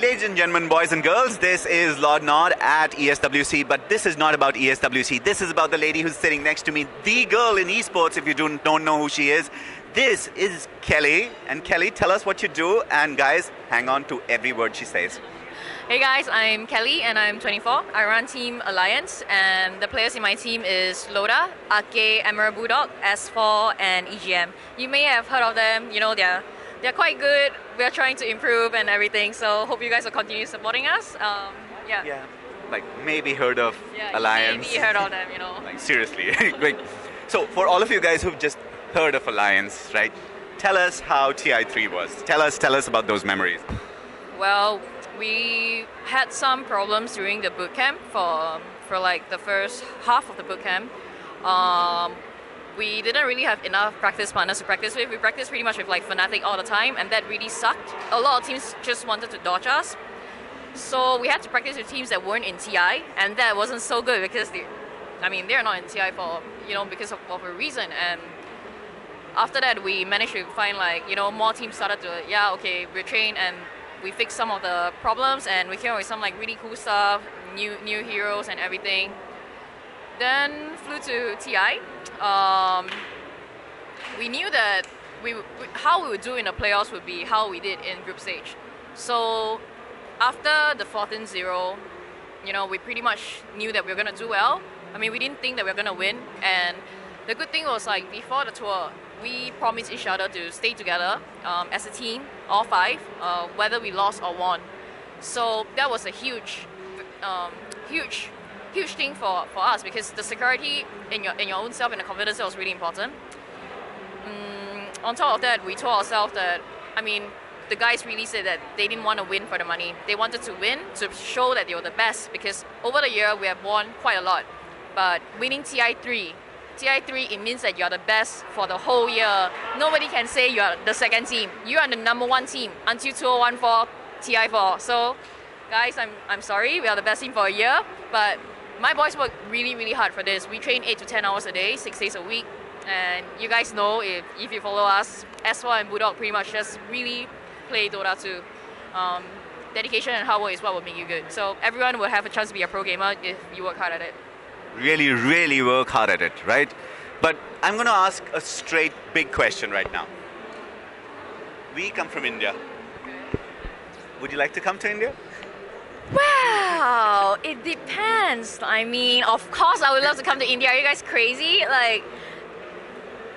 Ladies and gentlemen, boys and girls, this is Lordnod at ESWC, but this is not about ESWC. This is about the lady who's sitting next to me, the girl in esports, if you don't know who she is. This is Kelly. And Kelly, tell us what you do, and guys, hang on to every word she says. Hey guys, I'm Kelly and I'm 24. I run Team Alliance, and the players in my team is Loda, Ake, Emerald Bulldog, S4 and EGM. You may have heard of them, you know, they're quite good. We're trying to improve and everything, so hope you guys will continue supporting us. Yeah, like maybe heard of Alliance. Maybe heard of them, you know. Like seriously. Like, so for all of you guys who've just heard of Alliance, right? Tell us how TI3 was. Tell us about those memories. Well, we had some problems during the bootcamp for like the first half of the bootcamp. We didn't really have enough practice partners to practice with. We practiced pretty much with like Fnatic all the time, and that really sucked. A lot of teams just wanted to dodge us. So we had to practice with teams that weren't in TI, and that wasn't so good because they're not in TI for, you know, because of a reason. And after that, we managed to find more teams started to, we're trained, and we fixed some of the problems, and we came up with some like really cool stuff, new heroes and everything. Then flew to TI. We knew that how we would do in the playoffs would be how we did in group stage. So after the 14-0, you know, we pretty much knew that we were going to do well. I mean, we didn't think that we were going to win. And the good thing was, like, before the tour, we promised each other to stay together as a team, all five, whether we lost or won. So that was a huge thing for us, because the security in your own self and the confidence was really important. On top of that, we told ourselves that, the guys really said that they didn't want to win for the money. They wanted to win to show that they were the best, because over the year we have won quite a lot. But winning TI3, it means that you're the best for the whole year. Nobody can say you're the second team. You are the number one team until 2014 TI4. So guys, I'm sorry, we are the best team for a year, but my boys work really, really hard for this. We train 8 to 10 hours a day, 6 days a week. And you guys know, if you follow us, S4 and Bulldog pretty much just really play Dota 2. Dedication and hard work is what will make you good. So everyone will have a chance to be a pro gamer if you work hard at it. Really, really work hard at it, right? But I'm going to ask a straight big question right now. We come from India. Would you like to come to India? Wow, it depends. Of course I would love to come to India. Are you guys crazy?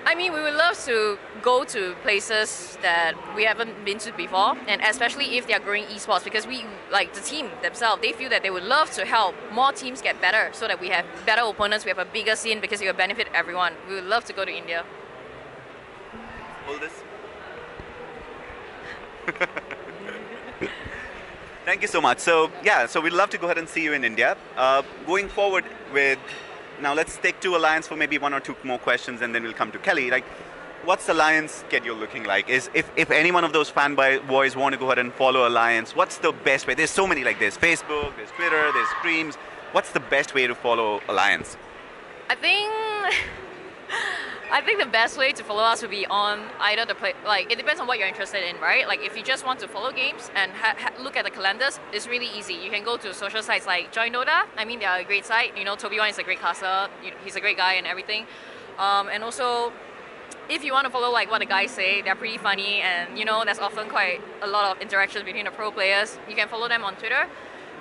We would love to go to places that we haven't been to before, and especially if they are growing esports, because we, like the team themselves, they feel that they would love to help more teams get better so that we have better opponents, we have a bigger scene, because it will benefit everyone. We would love to go to India. Hold this. Thank you so much. So we'd love to go ahead and see you in India. Going forward with, now let's stick to Alliance for maybe one or two more questions, and then we'll come to Kelly. Like, what's Alliance schedule looking like? If any one of those fanboys want to go ahead and follow Alliance, what's the best way? There's so many, like there's Facebook, there's Twitter, there's streams. What's the best way to follow Alliance? I think the best way to follow us would be on either it depends on what you're interested in, right? Like, if you just want to follow games and look at the calendars, it's really easy. You can go to social sites like Join Dota. They are a great site. You know, Toby One is a great caster. He's a great guy and everything. And also, if you want to follow like what the guys say, they're pretty funny, and you know, there's often quite a lot of interactions between the pro players. You can follow them on Twitter.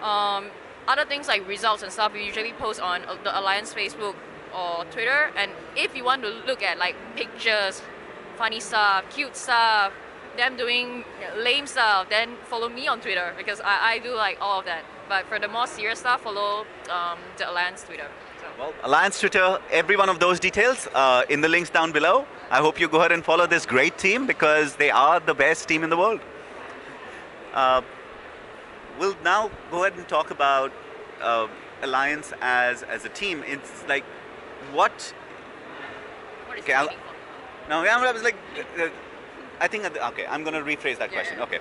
Other things like results and stuff, we usually post on the Alliance Facebook or Twitter. And if you want to look at like pictures, funny stuff, cute stuff, them doing lame stuff, then follow me on Twitter, because I do like all of that. But for the more serious stuff, follow the Alliance Twitter. Well, Alliance Twitter, every one of those details in the links down below. I hope you go ahead and follow this great team, because they are the best team in the world. We'll now go ahead and talk about Alliance as a team. It's like, what is okay, no, I was like, I'm going to rephrase that question. Okay.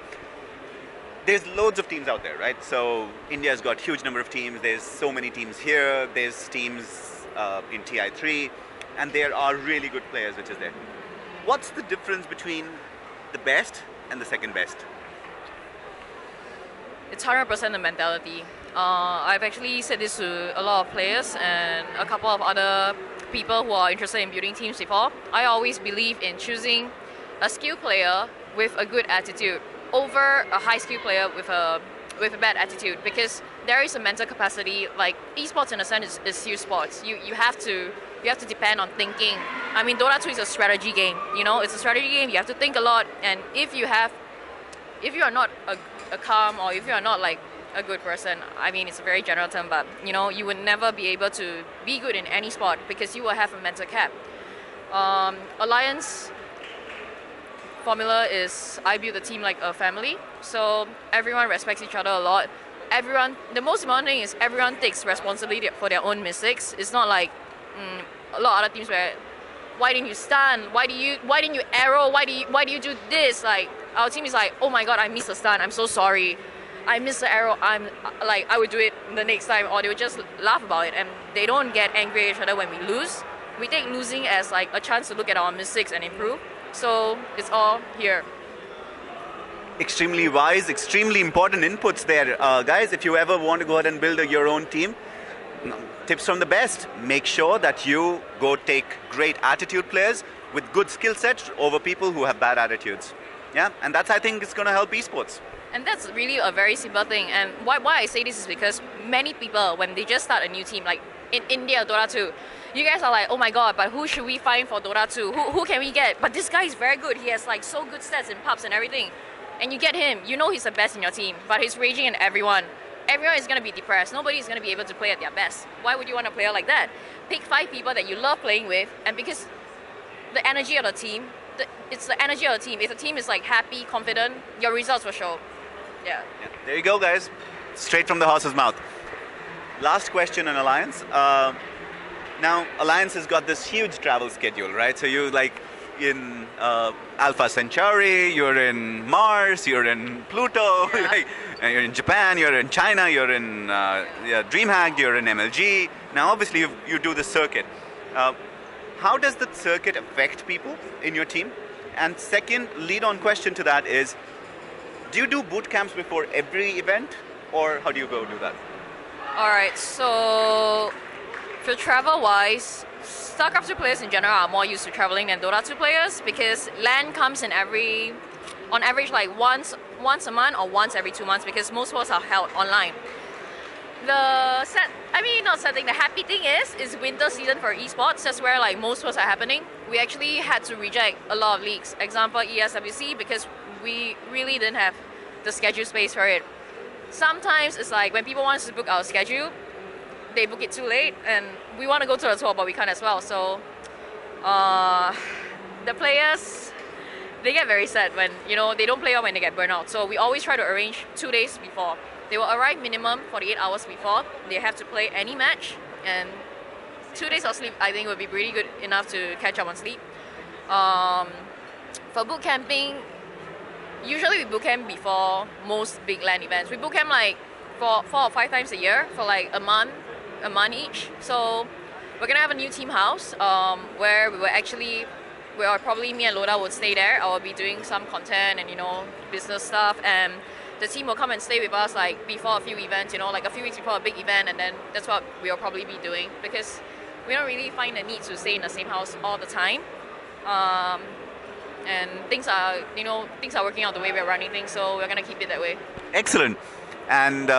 There's loads of teams out there, right? So India's got a huge number of teams. There's so many teams here. There's teams in TI3, and there are really good players, which is there. What's the difference between the best and the second best? it's 100% the mentality. I've actually said this to a lot of players and a couple of other people who are interested in building teams before. I always believe in choosing a skilled player with a good attitude over a high skilled player with a bad attitude, because there is a mental capacity. Like esports in a sense is serious sports. You have to depend on thinking. I mean, Dota 2 is a strategy game. You know, it's a strategy game. You have to think a lot, and if you are not a calm, or if you are not like a good person, I mean, it's a very general term, but you know, you would never be able to be good in any sport because you will have a mental cap. Alliance formula is I build the team like a family, so everyone respects each other a lot. The most important thing is everyone takes responsibility for their own mistakes. It's not like a lot of other teams where, why didn't you stun? Why didn't you arrow? Why do you do this? Like our team is like, oh my god, I missed a stun. I'm so sorry. I missed the arrow. I would do it the next time, or they would just laugh about it, and they don't get angry at each other when we lose. We take losing as like a chance to look at our mistakes and improve. So it's all here. Extremely wise, extremely important inputs there. Guys, if you ever want to go ahead and build your own team, tips from the best. Make sure that you go take great attitude players with good skill sets over people who have bad attitudes. Yeah, and that's, I think, is going to help esports. And that's really a very simple thing. And why I say this is because many people, when they just start a new team, like in India, Dota 2, you guys are like, oh my god, but who should we find for Dota 2? Who can we get? But this guy is very good. He has like so good stats in pubs and everything. And you get him, you know he's the best in your team, but he's raging at everyone. Everyone is going to be depressed. Nobody is going to be able to play at their best. Why would you want a player like that? Pick 5 people that you love playing with, and because the energy of the team, it's the energy of the team. If the team is like happy, confident, your results will show. Yeah. There you go, guys. Straight from the horse's mouth. Last question on Alliance. Now, Alliance has got this huge travel schedule, right? So you like in Alpha Centauri, you're in Mars, you're in Pluto, Yeah. like, you're in Japan, you're in China, you're in DreamHack, you're in MLG. Now, obviously, you do the circuit. How does the circuit affect people in your team? And second, lead-on question to that is, do you do boot camps before every event, or how do you go do that? All right, so for travel-wise, StarCraft 2 players in general are more used to traveling than Dota 2 players, because LAN comes in on average like once a month or once every 2 months, because most sports are held online. The happy thing is winter season for esports. That's where like most sports are happening. We actually had to reject a lot of leagues. Example, ESWC, because we really didn't have the schedule space for it. Sometimes it's like when people want us to book our schedule, they book it too late, and we want to go to the tour, but we can't as well. So the players, they get very sad when they don't play well when they get burnt out. So we always try to arrange 2 days before. They will arrive minimum 48 hours before. They have to play any match, and 2 days of sleep I think would be pretty good enough to catch up on sleep. For boot camping, usually we boot camp before most big LAN events. We boot camp like 4 or 5 times a year for like a month each. So we're gonna have a new team house where probably me and Loda would stay there. I will be doing some content and business stuff, and the team will come and stay with us like before a few events, like a few weeks before a big event, and then that's what we'll probably be doing, because we don't really find the need to stay in the same house all the time. And things are working out the way we're running things, so we're gonna keep it that way. Excellent. And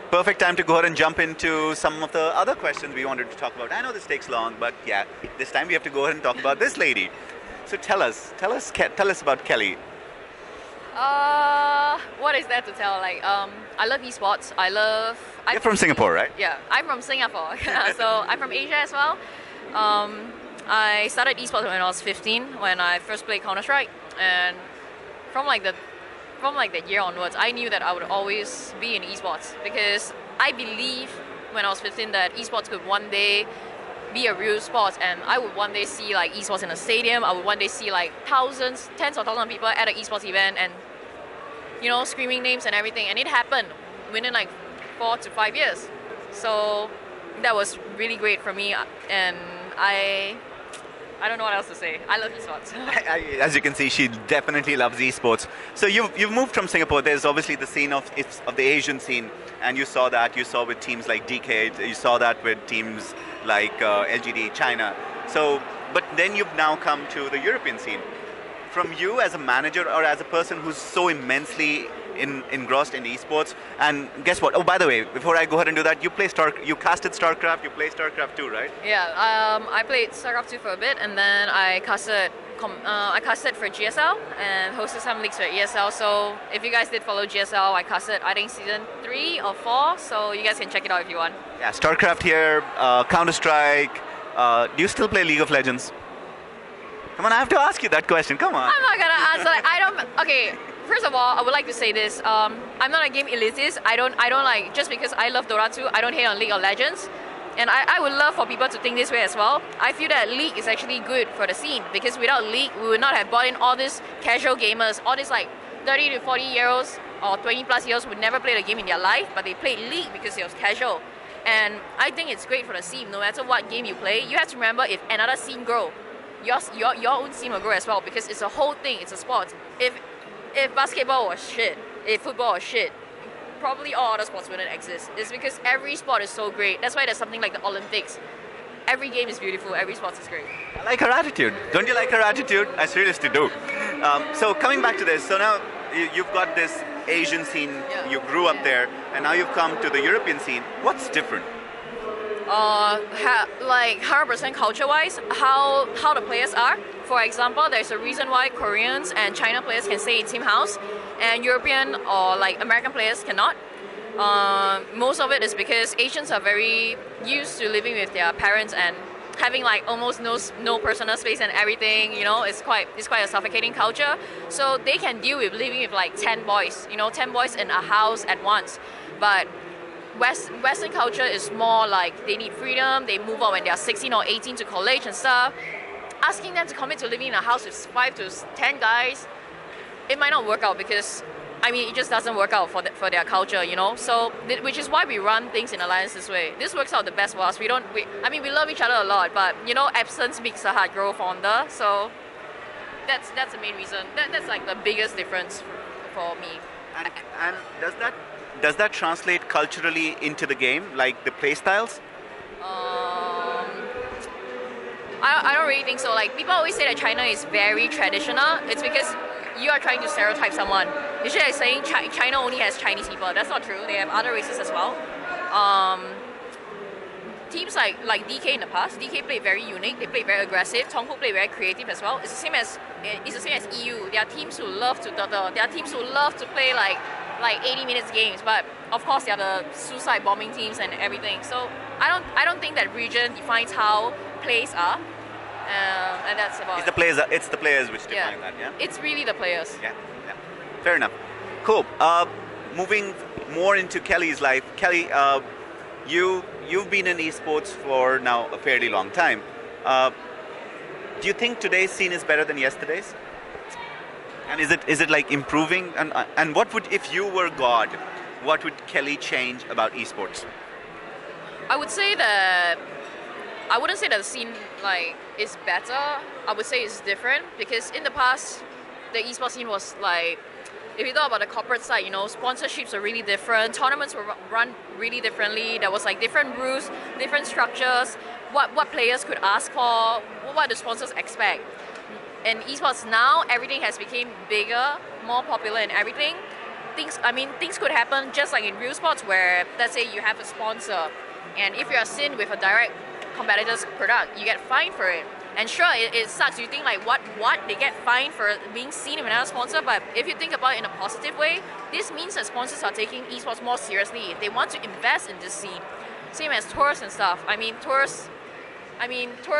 perfect time to go ahead and jump into some of the other questions we wanted to talk about. I know this takes long, but yeah, this time we have to go ahead and talk about this lady. So tell us about Kelly. What is there to tell? Like, I love esports. You're from Singapore, right? Yeah, I'm from Singapore. So I'm from Asia as well. I started esports when I was 15, when I first played Counter-Strike, and from that year onwards, I knew that I would always be in esports, because I believe when I was 15 that esports could one day be a real sport, and I would one day see like esports in a stadium. I would one day see like tens of thousands of people at an esports event, and screaming names and everything. And it happened within like 4 to 5 years. So that was really great for me, and I don't know what else to say. I love esports. As you can see, she definitely loves esports. So you've moved from Singapore. There's obviously the scene of the Asian scene, and you saw that. You saw with teams like DK. You saw that with teams like LGD China. So, but then you've now come to the European scene. From you as a manager or as a person who's so immensely engrossed in esports, and guess what? Oh, by the way, before I go ahead and do that, you casted StarCraft. You play StarCraft 2, right? Yeah, I played StarCraft 2 for a bit, and then I casted for GSL and hosted some leagues for ESL. So if you guys did follow GSL, I casted I think season 3 or 4. So you guys can check it out if you want. Yeah, StarCraft here, Counter-Strike. Do you still play League of Legends? Come on, I have to ask you that question. Come on. I'm not gonna answer. Okay. First of all, I would like to say this. I'm not a game elitist. I don't like, just because I love Dota 2, I don't hate on League of Legends. And I would love for people to think this way as well. I feel that League is actually good for the scene, because without League, we would not have brought in all these casual gamers, all these like 30 to 40 year olds or 20 plus years would never play the game in their life, but they played League because it was casual. And I think it's great for the scene. No matter what game you play, you have to remember, if another scene grow, your own scene will grow as well, because it's a whole thing. It's a sport. If basketball was shit, if football was shit, probably all other sports wouldn't exist. It's because every sport is so great. That's why there's something like the Olympics. Every game is beautiful. Every sport is great. I like her attitude. Don't you like her attitude? I seriously do. So coming back to this, so now you've got this Asian scene. Yeah. You grew up there, and now you've come to the European scene. What's different? Like 100% culture-wise, how the players are. For example, there's a reason why Koreans and China players can stay in team house, and European or like American players cannot. Most of it is because Asians are very used to living with their parents and having like almost no personal space and everything. You know, it's quite a suffocating culture. So they can deal with living with like 10 boys. 10 boys in a house at once, but Western culture is more like they need freedom. They move out when they are 16 or 18 to college and stuff. Asking them to commit to living in a house with 5 to 10 guys, it might not work out, because it just doesn't work out for their culture, So which is why we run things in Alliance this way. This works out the best for us. We love each other a lot, but absence makes the heart grow fonder. So that's the main reason. That's like the biggest difference for me. And does that translate culturally into the game, like the play styles? I don't really think so. Like, people always say that China is very traditional. It's because you are trying to stereotype someone. Usually I'm saying China only has Chinese people. That's not true. They have other races as well. Teams like DK in the past, DK played very unique. They played very aggressive. Tongfu played very creative as well. It's the same as EU. There are teams who love to DOTA. There are teams who love to play like 80 minutes games, but of course they are the suicide bombing teams and everything. So I don't think that region defines how plays are, and that's about It's the players which define that, yeah? It's really the players. Yeah. Fair enough. Cool. Moving more into Kelly's life. Kelly, you've been in esports for now a fairly long time. Do you think today's scene is better than yesterday's? And is it like improving? And what would, if you were God, what would Kelly change about esports? I wouldn't say that the scene like is better. I would say it's different, because in the past the esports scene was like, if you thought about the corporate side, sponsorships are really different. Tournaments were run really differently. There was like different rules, different structures. What players could ask for, what the sponsors expect. In esports now, everything has become bigger, more popular, and everything. Things could happen just like in real sports, where let's say you have a sponsor, and if you are seen with a direct competitor's product, you get fined for it. And sure, it sucks. You think like, what? They get fined for being seen with another sponsor, but if you think about it in a positive way, this means that sponsors are taking esports more seriously. They want to invest in this scene. Same as tours and stuff. Tours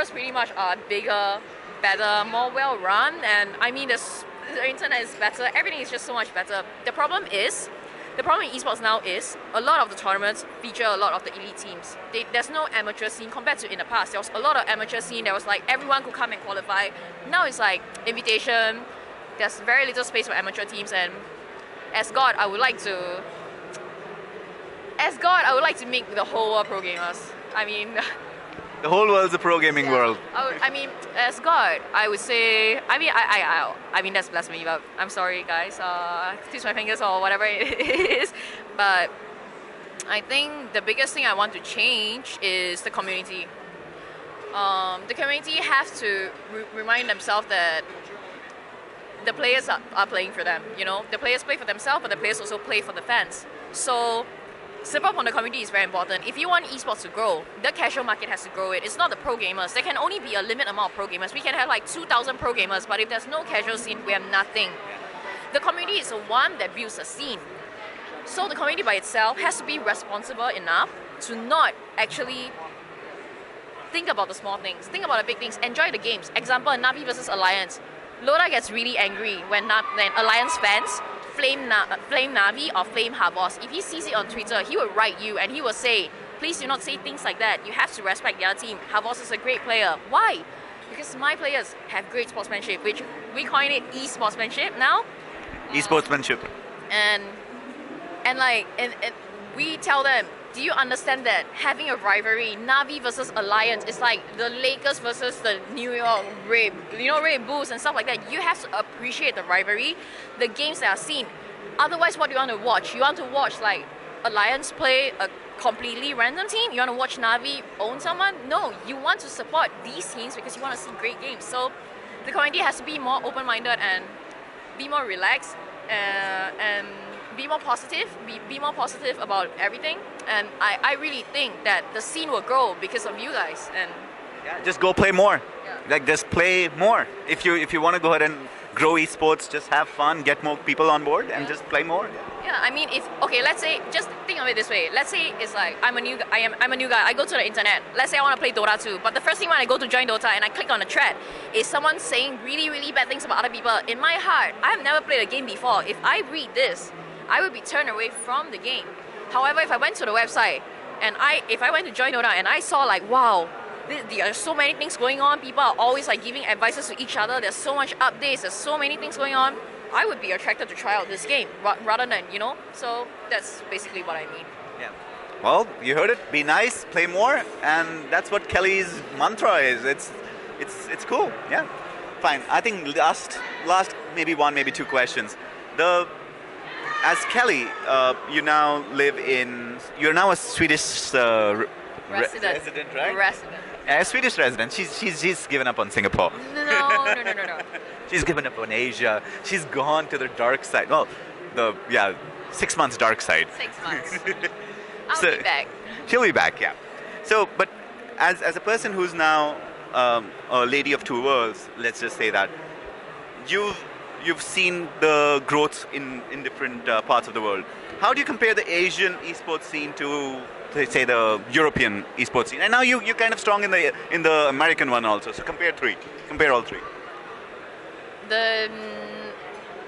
pretty much are bigger, better, more well run, and the internet is better. Everything is just so much better. The problem in esports now is a lot of the tournaments feature a lot of the elite teams. There's no amateur scene compared to in the past. There was a lot of amateur scene. There was like everyone could come and qualify. Now it's like invitation. There's very little space for amateur teams, and as God, I would like to make the whole world pro gamers. The whole world's a pro gaming world. I mean, as God, I would say. I mean that's blasphemy, but I'm sorry, guys. Twist my fingers or whatever it is. But I think the biggest thing I want to change is the community. The community has to remind themselves that the players are playing for them. You know, the players play for themselves, but the players also play for the fans. So support from the community is very important. If you want esports to grow, the casual market has to grow it. It's not the pro gamers. There can only be a limited amount of pro gamers. We can have like 2,000 pro gamers, but if there's no casual scene, we have nothing. The community is the one that builds a scene. So the community by itself has to be responsible enough to not actually think about the small things, think about the big things, enjoy the games. Example, Navi versus Alliance. Loda gets really angry when Alliance fans flame Navi or flame Havos. If he sees it on Twitter, he will write you and he will say, please do not say things like that. You have to respect the other team. Havos is a great player. Why? Because my players have great sportsmanship, which we coin it e-sportsmanship now. E-sportsmanship. And we tell them, do you understand that having a rivalry, Navi versus Alliance, is like the Lakers versus the New York Red Bulls and stuff like that. You have to appreciate the rivalry, the games that are seen. Otherwise, what do you want to watch? You want to watch like Alliance play a completely random team? You want to watch Navi own someone? No, you want to support these teams because you want to see great games. So the community has to be more open-minded and be more relaxed and be more positive, be more positive about everything. And I really think that the scene will grow because of you guys. And yeah, just go play more. Yeah. Like just play more. If you want to go ahead and grow esports, just have fun, get more people on board, and just play more. Yeah, I mean, let's say, just think of it this way. Let's say it's like I'm a new guy. I go to the internet. Let's say I want to play Dota 2, but the first thing when I go to join Dota and I click on a thread is someone saying really, really bad things about other people. In my heart, I've never played a game before. If I read this, I would be turned away from the game. However, if I went to the website and if I went to join Dota and I saw like, wow, there are so many things going on. People are always like giving advices to each other. There's so much updates. There's so many things going on. I would be attracted to try out this game rather than, So that's basically what I mean. Yeah. Well, you heard it. Be nice, play more, and that's what Kelly's mantra is. It's cool. Yeah. Fine. I think last maybe one, maybe two questions. As Kelly, you're now a Swedish resident, right? Resident. A Swedish resident. She's given up on Singapore. No. She's given up on Asia. She's gone to the dark side. Well, 6 months dark side. 6 months. I'll be back. She'll be back, yeah. So, but as a person who's now a lady of two worlds, let's just say that, you've seen the growth in different parts of the world. How do you compare the Asian esports scene to, say, the European esports scene? And now you're kind of strong in the American one also. So compare all three.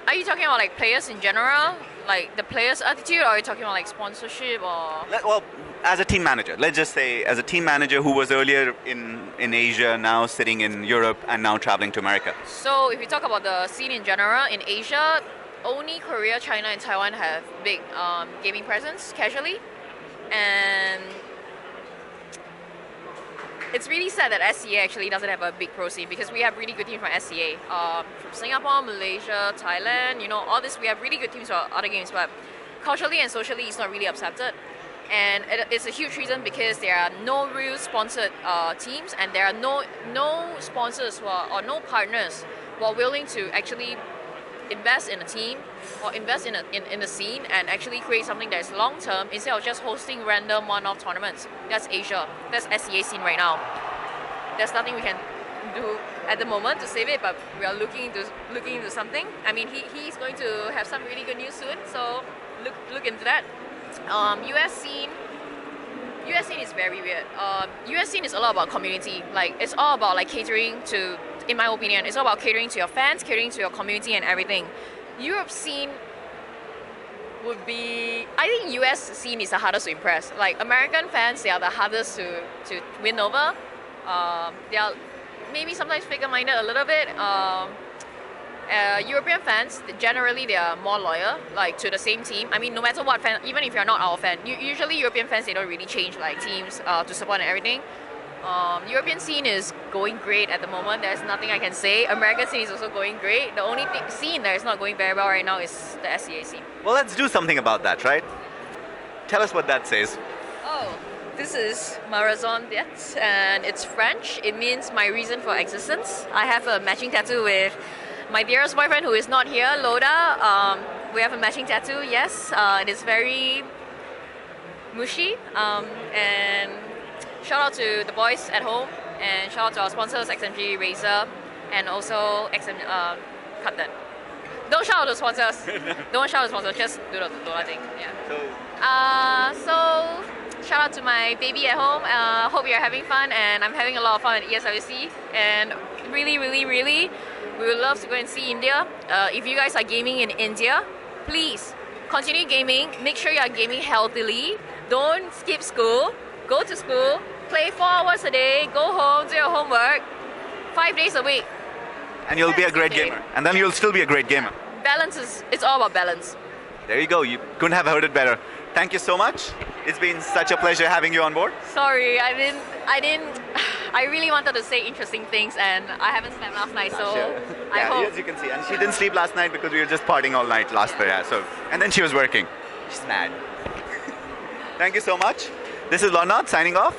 Are you talking about like players in general, like the players' attitude, or are you talking about like sponsorship or? Well, as a team manager, let's just say as a team manager who was earlier in Asia, now sitting in Europe, and now traveling to America. So if you talk about the scene in general, in Asia, only Korea, China, and Taiwan have big gaming presence casually, and it's really sad that SCA actually doesn't have a big pro scene because we have really good teams from SCA, from Singapore, Malaysia, Thailand, all this. We have really good teams for other games, but culturally and socially, it's not really accepted. And it's a huge reason because there are no real sponsored teams, and there are no sponsors or no partners who are willing to actually invest in a team or invest in the scene and actually create something that is long term instead of just hosting random one-off tournaments. That's Asia. That's SCA scene right now. There's nothing we can do at the moment to save it, but we are looking into something. I mean, he's going to have some really good news soon, so look into that. US scene is very weird. US scene is a lot about community. Like, it's all about like catering to, in my opinion, it's all about catering to your fans, catering to your community and everything. Europe scene would be, I think US scene is the hardest to impress. Like, American fans, they are the hardest to win over. They are maybe sometimes figure-minded a little bit. European fans, generally they are more loyal, like to the same team. I mean, no matter what fan, even if you're not our fan, usually European fans, they don't really change like teams to support and everything. European scene is going great at the moment. There's nothing I can say. American scene is also going great. The only scene that is not going very well right now is the SCA scene. Well, let's do something about that, right? Tell us what that says. Oh, this is ma raison d'être, and it's French. It means my reason for existence. I have a matching tattoo with my dearest boyfriend who is not here, Loda. We have a matching tattoo, yes. It is very mushy. And shout out to the boys at home, and shout out to our sponsors, XMG, Razer, and also cut that. Don't shout out to sponsors. Don't shout out to sponsors, just do the Loda thing. Yeah. So shout out to my baby at home. Hope you're having fun, and I'm having a lot of fun at ESWC. And really, really, really, we would love to go and see India. If you guys are gaming in India, please continue gaming. Make sure you are gaming healthily. Don't skip school. Go to school. Play 4 hours a day. Go home. Do your homework. 5 days a week. And you'll be a great gamer. And then you'll still be a great gamer. Balance it's all about balance. There you go. You couldn't have heard it better. Thank you so much. It's been such a pleasure having you on board. Sorry, I didn't. I really wanted to say interesting things, and I haven't slept last night, so Sure. I hope. As you can see. And she didn't sleep last night because we were just partying all night last night. Yeah, so, and then she was working. She's mad. Thank you so much. This is Lordnod signing off.